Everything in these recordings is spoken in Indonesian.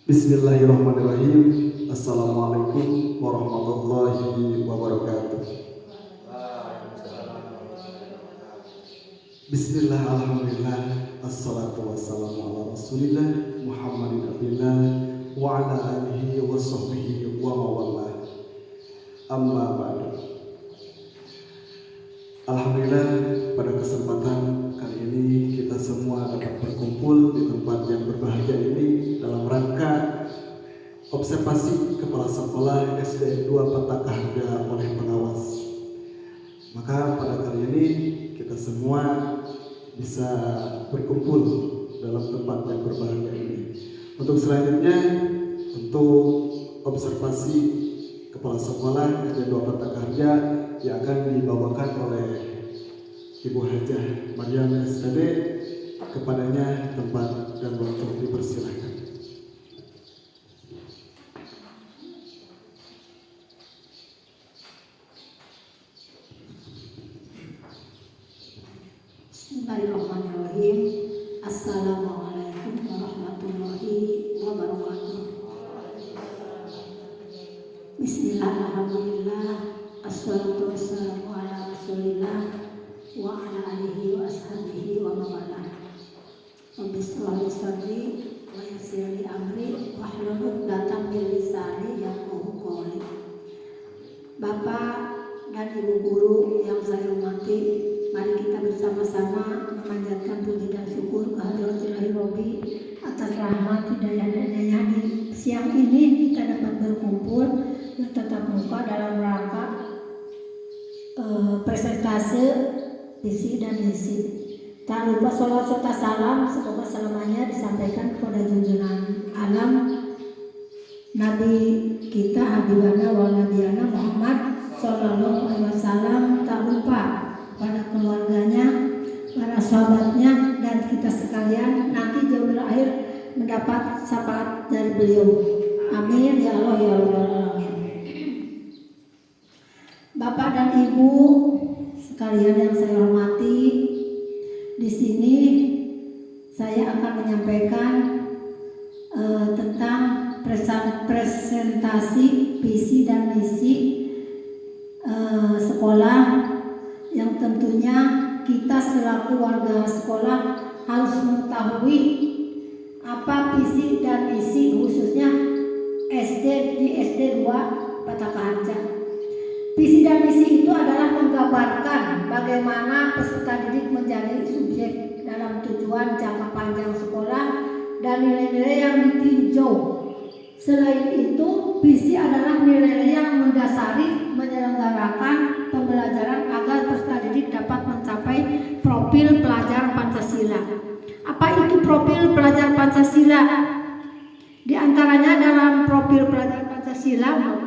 Bismillahirrahmanirrahim. Assalamualaikum warahmatullahi wabarakatuh. Bismillah, alhamdulillah, assalatu wassalamu ala rasulillah Muhammadin abdillah wa ala alihi wa sahbihi wa mawallah. Amma ba'du. Alhamdulillah, pada kesempatan kali ini kita semua dapat berkumpul di tempat yang berbahagia ini dalam rangka observasi kepala sekolah SD 2 Petaka Harja oleh pengawas. Maka pada kali ini kita semua bisa berkumpul dalam tempat yang berbahagia ini. Untuk selanjutnya, untuk observasi kepala sekolah SD 2 Petaka Harja yang akan dibawakan oleh Ibu Hajah Maryam SKD, kepadanya tempat dan waktu dipersilahkan. Bismillahirrahmanirrahim. Assalamualaikum warahmatullahi wabarakatuh. Bismillah, alhamdulillah, assalatu wassalamu ala rasulillah wa ala alihi wa ashabihi wa mawalah. Rabbi shrah li sadri wa yassir li amri wahlul 'uqdatam min lisani yafqahu qawli. Bapak dan Ibu guru yang saya hormati, mari kita bersama-sama memanjatkan puji dan syukur kehadirat Rabbi atas rahmat hidayah dan dayanya. Siang ini kita dapat berkumpul bertatap muka dalam rangka presentase visi dan misi. Tak lupa sholawat serta salam semoga selamanya disampaikan kepada junjungan alam Nabi kita Habibana wa Nabiyana Muhammad Sallallahu Alaihi Wasallam. Tak lupa pada keluarganya, para sahabatnya, dan kita sekalian nanti jauh berakhir mendapat syafaat dari beliau. Amin ya Allah ya Rabbal Alamin. Bapak dan Ibu sekalian yang saya hormati, di sini saya akan menyampaikan tentang presentasi visi dan misi sekolah yang tentunya kita selaku warga sekolah harus mengetahui apa visi dan misi khususnya di SD 2 Petaka Harja. Visi dan misi itu adalah menggambarkan bagaimana peserta didik menjadi subjek dalam tujuan jangka panjang sekolah dan nilai-nilai yang ditinjau. Selain itu, visi adalah nilai-nilai yang mendasari menyelenggarakan pembelajaran agar peserta didik dapat mencapai profil pelajar Pancasila. Apa itu profil pelajar Pancasila? Di antaranya dalam profil pelajar Pancasila,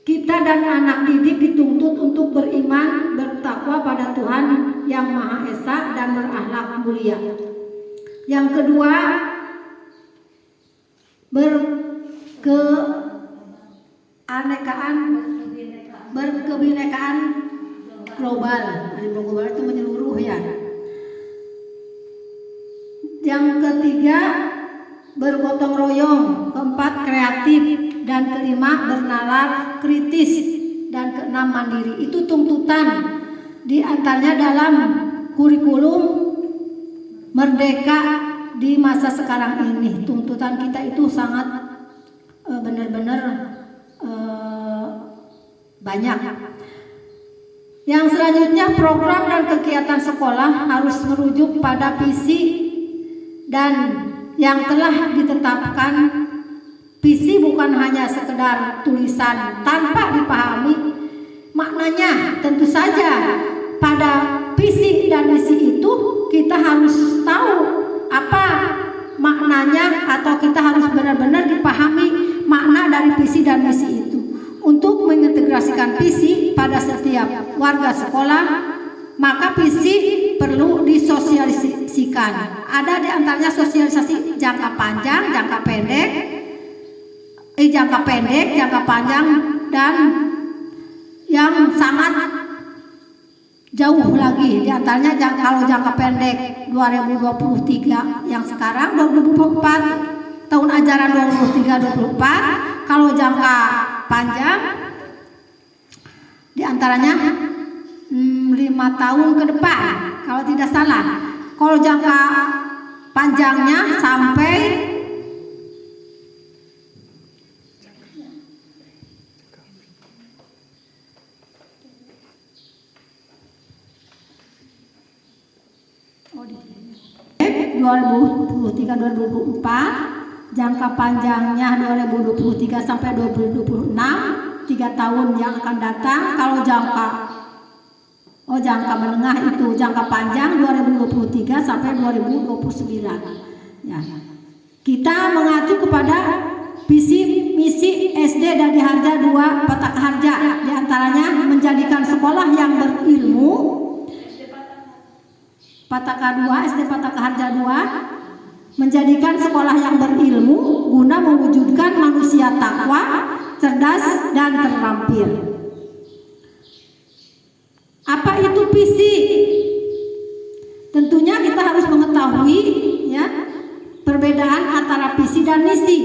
kita dan anak didik dituntut untuk beriman, bertakwa pada Tuhan Yang Maha Esa dan berakhlak mulia. Yang kedua, berkebinekaan global. Global itu menyeluruh ya. Yang ketiga, bergotong royong. Keempat, kreatif. Dan kelima, bernalar kritis. Dan keenam, mandiri. Itu tuntutan di antaranya dalam kurikulum Merdeka di masa sekarang ini. Tuntutan kita itu sangat benar-benar banyak. Yang selanjutnya, program dan kegiatan sekolah harus merujuk pada visi dan yang telah ditetapkan. Visi bukan hanya sekedar tulisan tanpa dipahami maknanya. Tentu saja pada visi dan misi itu kita harus tahu apa maknanya, atau kita harus benar-benar dipahami makna dari visi dan misi itu. Untuk mengintegrasikan visi pada setiap warga sekolah, maka visi perlu disosialisasikan. Ada di antaranya sosialisasi jangka panjang, jangka pendek, jangka panjang, dan yang sangat jauh lagi. Di antaranya kalau jangka pendek 2023 yang sekarang, 2024 tahun ajaran 23-24. Kalau jangka panjang di antaranya 5 tahun ke depan kalau tidak salah. Kalau jangka panjangnya sampai Oh, 2023-2024, jangka panjangnya 2023 sampai 2026, 3 tahun yang akan datang. Kalau jangka menengah itu jangka panjang 2023 sampai 2029. Ya. Kita mengacu kepada visi misi SD Dadi Harja 2 Pataka Harja, di antaranya menjadikan sekolah yang berilmu. Pataka 2, SD Pataka Harja 2, menjadikan sekolah yang berilmu guna mewujudkan manusia takwa, cerdas, dan terampil. Apa itu visi? Tentunya kita harus mengetahui ya perbedaan antara visi dan misi.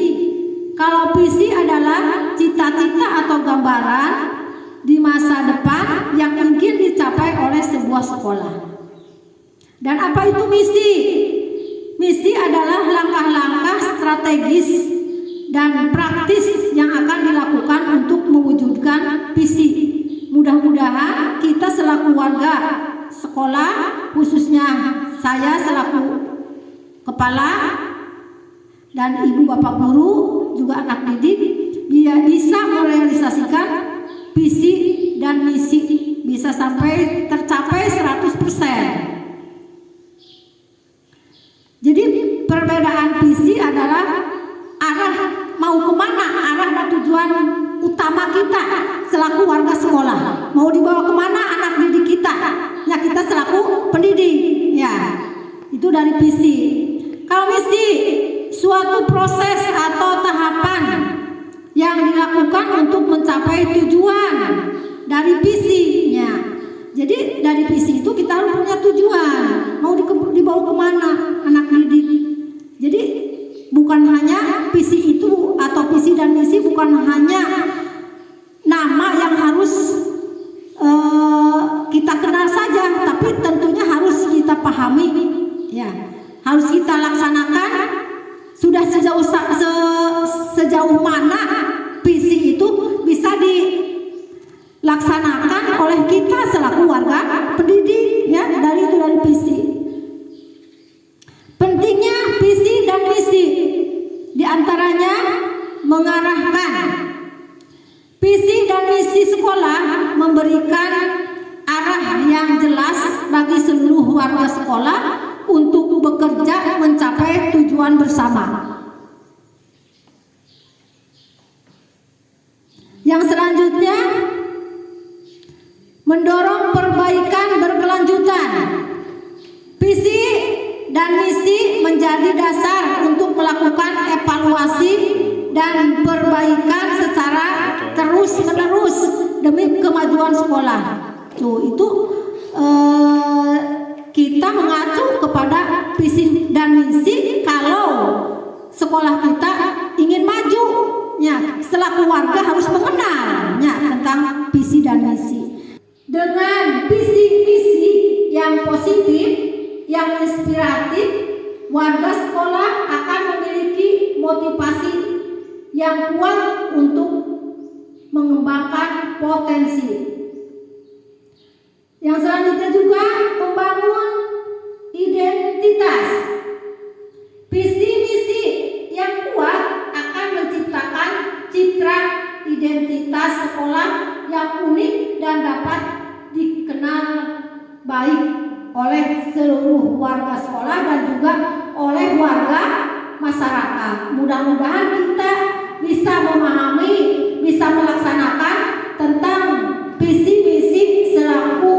Kalau visi adalah cita-cita atau gambaran di masa depan yang ingin dicapai oleh sebuah sekolah. Dan apa itu misi? Misi adalah langkah-langkah strategis dan praktis yang akan dilakukan untuk mewujudkan visi. Mudah-mudahan kita selaku warga sekolah, khususnya saya selaku kepala dan ibu bapak guru juga anak didik, bisa merealisasikan visi dan misi, bisa sampai tercapai 100%. Jadi perbedaan visi adalah arah mau kemana, arah dan tujuan utama kita selaku warga sekolah. Mau dibawa kemana anak didik kita? Ya kita selaku pendidik. Ya itu dari visi. Kalau misi, suatu proses atau tahapan yang dilakukan untuk mencapai tujuan dari visinya. Jadi dari visi itu kita harus punya tujuan. Mau dibawa kemana anak didik. Jadi bukan hanya visi itu atau visi dan misi bukan hanya nama yang harus kita kenal saja, tapi tentunya harus kita pahami, ya harus kita laksanakan. Sudah sejauh mana visi itu bisa dilaksanakan oleh kita selaku warga pendidik, ya dari visi. Pentingnya visi dan misi diantaranya mengarahkan. Visi dan misi sekolah memberikan arah yang jelas bagi seluruh warga sekolah untuk bekerja mencapai tujuan bersama. Yang selanjutnya, mendorong perbaikan berkelanjutan. Visi dan misi menjadi dasar untuk melakukan evaluasi dan perbaikan secara terus-menerus demi kemajuan sekolah. Itu kita mengacu kepada visi dan misi kalau sekolah kita ingin maju. Ya, selaku warga harus mengenalnya tentang visi dan misi. Dengan visi misi yang positif, yang inspiratif, warga sekolah akan memiliki motivasi yang kuat untuk mengembangkan potensi. Yang selanjutnya juga membangun identitas. Visi misi yang kuat akan menciptakan citra identitas sekolah yang unik dan dapat dikenal baik oleh seluruh warga sekolah dan juga oleh warga masyarakat. Mudah-mudahan kita bisa memahami, bisa melaksanakan tentang visi misi selaku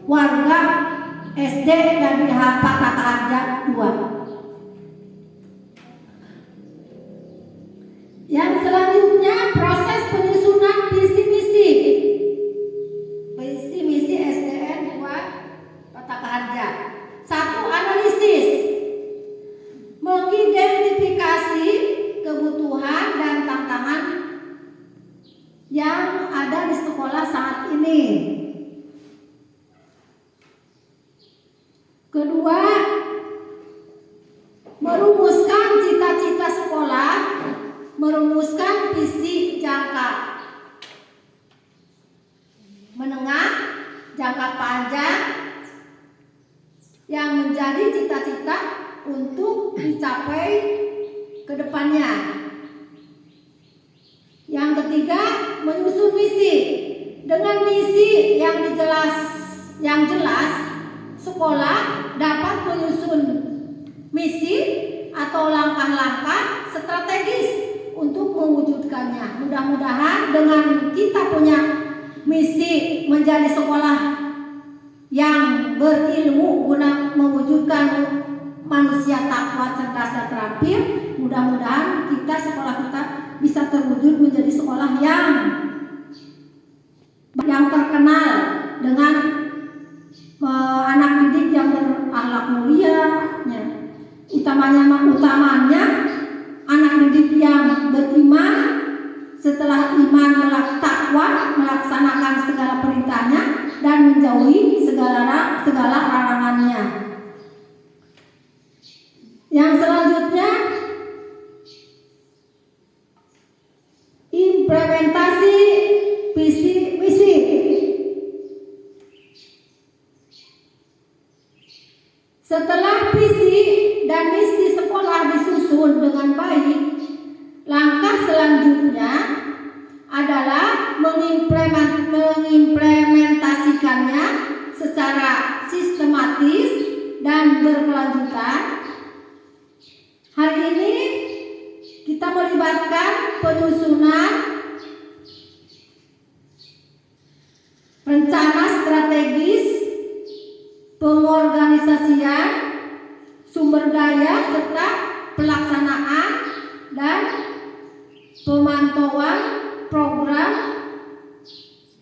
warga SD dan Pataka Harja 2. Yang selanjutnya proses penyusunan visi misi. Visi misi SDN 2 Kedua, merumuskan cita-cita sekolah, merumuskan visi jangka menengah, jangka panjang yang menjadi cita-cita untuk dicapai ke depannya. Yang ketiga, menyusun misi. Dengan misi yang jelas, sekolah dapat menyusun misi atau langkah-langkah strategis untuk mewujudkannya. Mudah-mudahan dengan kita punya misi menjadi sekolah yang berilmu guna mewujudkan manusia takwa, cerdas dan terampil, mudah-mudahan sekolah kita bisa terwujud menjadi sekolah yang terkenal dengan anak didik yang berakhlak mulia, utamanya anak didik yang beriman, setelah iman takwa, melaksanakan segala perintahnya dan menjauhi segala larangannya. Yang selanjutnya, implementasi visi misi. Setelah visi dan misi sekolah disusun dengan baik, langkah selanjutnya adalah mengimplementasikannya secara sistematis dan berkelanjutan. Hari ini kita melibatkan penyusunan rencana strategis, pengorganisasian, sumber daya serta pelaksanaan dan pemantauan program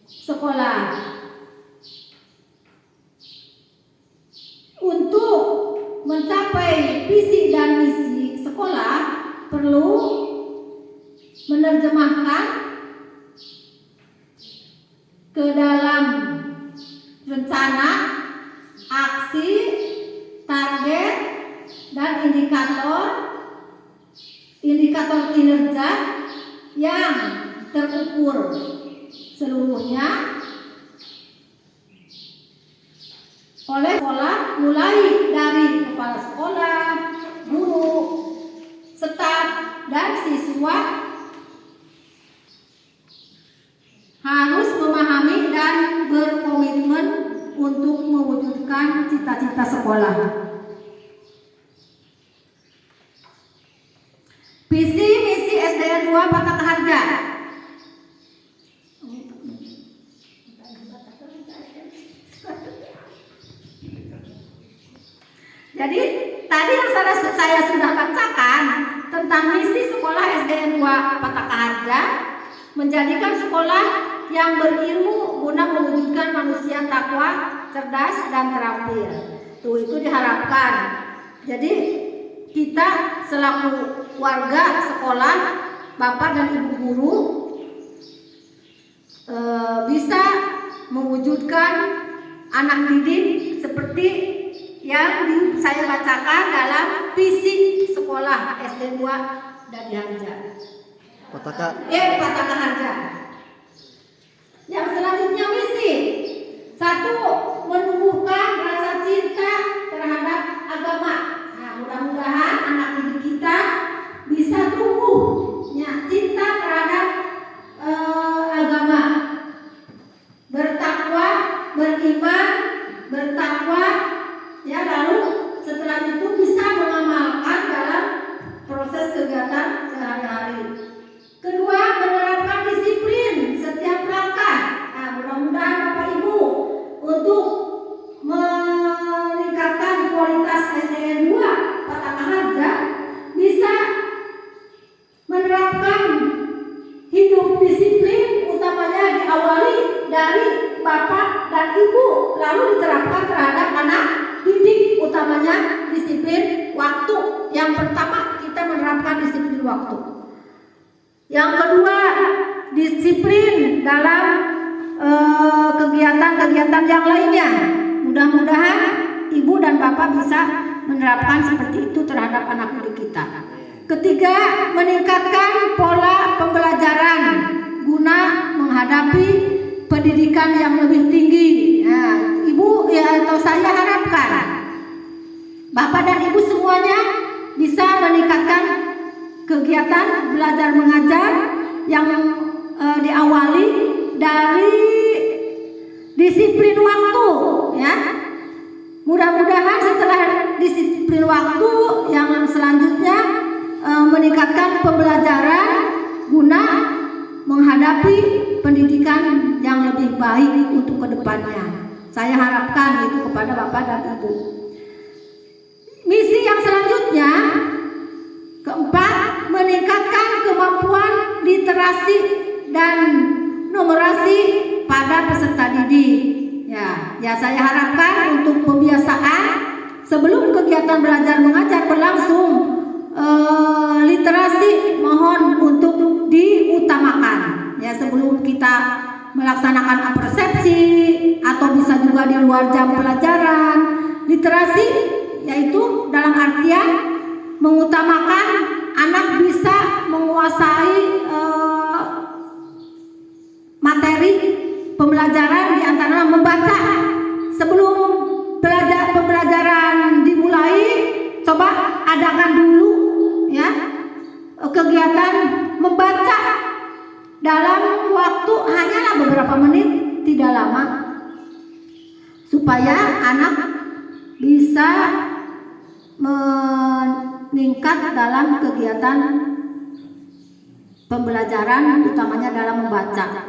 sekolah. Untuk mencapai visi dan misi sekolah perlu menerjemahkan ke dalam rencana, aksi, target, dan indikator kinerja yang terukur seluruhnya oleh sekolah, mulai dari kepala sekolah, guru, staf, dan siswa harus memahami dan berkomitmen untuk mewujudkan cita-cita sekolah. Visi misi SDN 2 Pataka Harja. Jadi tadi yang saya sudah bacakan tentang misi sekolah SDN 2 Pataka Harja, menjadikan sekolah yang berilmu guna mewujudkan manusia takwa, cerdas dan terampil. Itu diharapkan. Jadi kita selaku warga sekolah, bapak dan ibu guru bisa mewujudkan anak didik seperti yang saya bacakan dalam visi sekolah SD 2 Dadi Harja. Pataka Harja. Yang selanjutnya misi. 1. Menumbuhkan rasa cinta terhadap agama. Nah, mudah-mudahan anak didik kita bisa tumbuhnya cinta terhadap agama, bertakwa, beriman, bertakwa, ya, lalu setelah itu bisa mengamalkan dalam proses kegiatan sehari-hari. Kedua, menerapkan disiplin setiap langkah. Nah, mudah-mudahan Bapak Ibu untuk meningkatkan kualitas SDN 2 Pataka Harja bisa menerapkan hidup disiplin, utamanya diawali dari Bapak dan Ibu, lalu diterapkan terhadap anak didik, utamanya disiplin waktu. Yang pertama, kita menerapkan disiplin waktu. Yang kedua, disiplin dalam kegiatan-kegiatan yang lainnya. Mudah-mudahan ibu dan bapak Bapak bisa menerapkan seperti itu terhadap anak didik kita. Ketiga, meningkatkan pola pembelajaran guna menghadapi pendidikan yang lebih tinggi. Nah, Ibu atau saya harapkan Bapak dan Ibu semuanya bisa meningkatkan kegiatan belajar mengajar yang diawali dari disiplin waktu, ya. Mudah-mudahan setelah disiplin waktu yang selanjutnya meningkatkan pembelajaran guna menghadapi pendidikan yang lebih baik untuk kedepannya. Saya harapkan itu kepada Bapak dan Ibu. Misi yang selanjutnya, keempat, meningkatkan kemampuan literasi dan numerasi pada peserta didik. Ya, saya harapkan untuk pembiasaan sebelum kegiatan belajar mengajar berlangsung, literasi mohon untuk diutamakan. Ya, sebelum kita melaksanakan persepsi atau bisa juga di luar jam pelajaran, literasi yaitu dalam artian mengutamakan anak bisa menguasai materi pembelajaran, di antara membaca. Sebelum pembelajaran dimulai, coba adakan dulu ya kegiatan membaca dalam waktu hanyalah beberapa menit, tidak lama, supaya anak bisa meningkat dalam kegiatan pembelajaran, utamanya dalam membaca,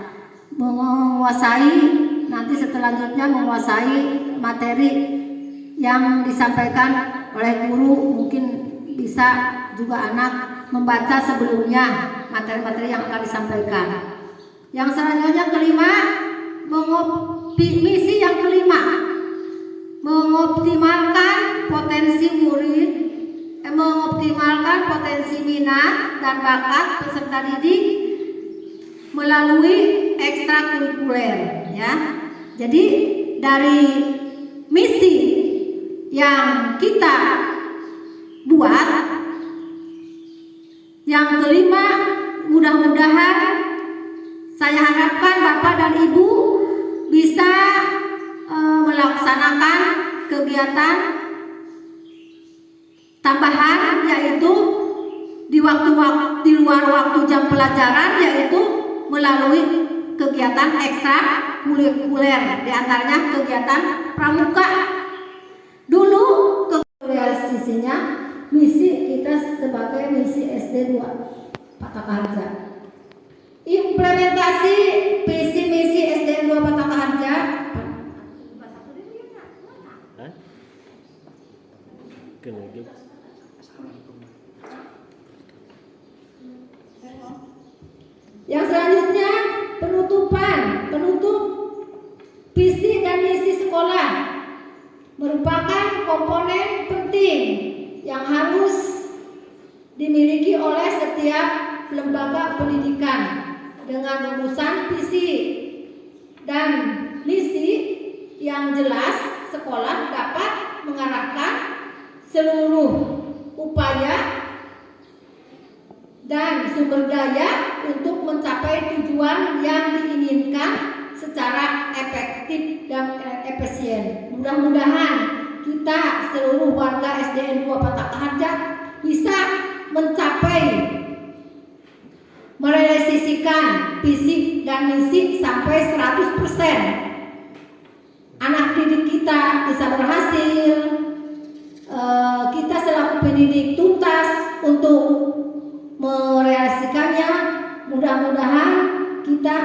menguasai nanti selanjutnya menguasai materi yang disampaikan oleh guru. Mungkin bisa juga anak membaca sebelumnya materi-materi yang akan disampaikan. Yang selanjutnya kelima, misi yang kelima, mengoptimalkan potensi murid, mengoptimalkan potensi minat dan bakat peserta didik melalui ekstrakurikuler, ya. Jadi dari misi yang kita buat, yang kelima, mudah-mudahan saya harapkan Bapak dan Ibu bisa melaksanakan kegiatan tambahan, yaitu di luar waktu jam pelajaran, yaitu melalui kegiatan ekstrakurikuler, di antaranya kegiatan pramuka. Dulu realisasinya misi kita sebagai misi SD 2 Patakaharja. Implementasi visi misi SD 2 Patakaharja yang selanjutnya, penutup visi dan misi sekolah merupakan komponen penting yang harus dimiliki oleh setiap lembaga pendidikan. Dengan rumusan visi dan misi yang jelas, sekolah dapat mengarahkan seluruh upaya dan sumber daya untuk mencapai tujuan yang diinginkan secara efektif dan efisien. Mudah-mudahan kita seluruh warga SDN 2 Patakaharja bisa mencapai merealisasikan visi dan misi sampai 100%. Anak didik kita bisa berhasil, kita selaku pendidik tuntas untuk merealisasikannya. Mudah-mudahan kita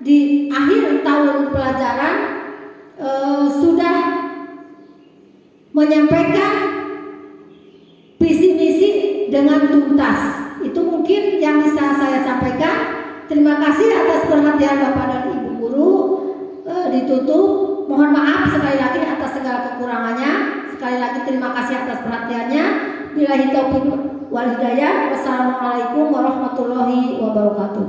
di akhir tahun pelajaran sudah menyampaikan visi misi dengan tuntas. Itu mungkin yang bisa saya sampaikan. Terima kasih atas perhatian Bapak dan Ibu guru. Ditutup. Mohon maaf sekali lagi atas segala kekurangannya. Sekali lagi terima kasih atas perhatiannya. Billahi taufiq wal hidayah. Wassalamualaikum warahmatullahi wabarakatuh.